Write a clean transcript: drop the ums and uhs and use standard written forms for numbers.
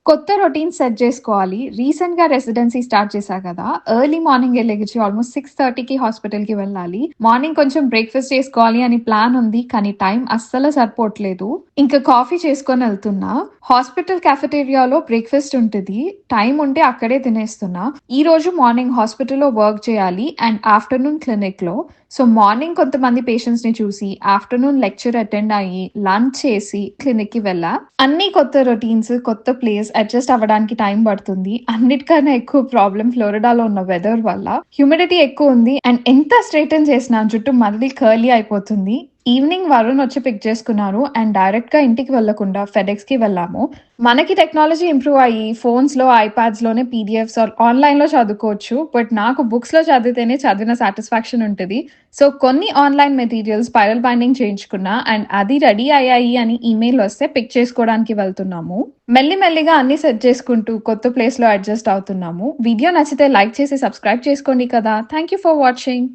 కొత్త routine set జేసుకోవాలి. రీసెంట్‌గా రెసిడెన్సీ స్టార్ట్ చేశా కదా! ఎర్లీ మార్నింగే లెగిచి ఆల్‌మోస్ట్ 6:30కి హాస్పిటల్‌కి వెళ్ళాలి. మార్నింగ్ కొంచెం బ్రేక్‌ఫాస్ట్ చేసుకోవాలి అని ప్లాన్ ఉంది. కానీ టైం అస్సలు సరిపోవట్లేదు. ఇంకా కాఫీ చేసుకొనెళ్తున్నా. హాస్పిటల్ కాఫెటేరియాలో బ్రేక్‌ఫాస్ట్ ఉంటది. టైం ఉంటే అక్కడే తినేస్తున్నా. ఈరోజు మార్నింగ్ హాస్పిటల్‌లో వర్క్ చేయాలి అండ్ ఆఫ్టర్‌నూన్ క్లినిక్‌లో. సో, మార్నింగ్ కొంతమంది పేషెంట్స్‌ని చూసి, ఆఫ్టర్‌నూన్ లెక్చర్ అటెండ్ అయ్యి, లంచ్ చేసి క్లినిక్‌కి వెళ్ళా. అన్నీ కొత్త రొటీన్స్, కొత్త ప్లేస్ అడ్జస్ట్ అవ్వడానికి టైం పడుతుంది. అన్నిటికన్నా ఎక్కువ ప్రాబ్లమ్ ఫ్లోరిడాలో ఉన్న వెదర్ వల్ల. హ్యూమిడిటీ ఎక్కువుంది అండ్ ఎంత స్ట్రెయిటెన్ చేసినా జుట్టు మళ్ళీ కర్లీ అయిపోతుంది. ఈవినింగ్ వరుణ్ వచ్చి పిక్ చేసుకున్నారు అండ్ డైరెక్ట్‌గా ఇంటికి వెళ్ళకుండా ఫెడెక్స్‌కి వెళ్ళాము. మనకి టెక్నాలజీ ఇంప్రూవ్ అయ్యి ఫోన్స్‌లో, ఐప్యాడ్స్‌లోనే పీడీఎఫ్స్ ఆర్ ఆన్‌లైన్‌లో చదువుకోవచ్చు. బట్ నాకు బుక్స్‌లో చదివితేనే చదివిన సాటిస్ఫాక్షన్ ఉంటది. సో, కొన్ని ఆన్‌లైన్ మెటీరియల్స్ స్పైరల్ బైండింగ్ చేయించుకున్నా అండ్ అది రెడీ అయ్యాయి అని ఈమెయిల్ వస్తే పిక్ చేసుకోవడానికి వెళ్తున్నాము. మెల్లిమెల్లిగా అన్నీ సెట్ చేసుకుంటూ కొత్త ప్లేస్‌లో అడ్జస్ట్ అవుతున్నాము. వీడియో నచ్చితే లైక్ చేసి సబ్స్క్రైబ్ చేసుకోండి కదా! Thank you for watching.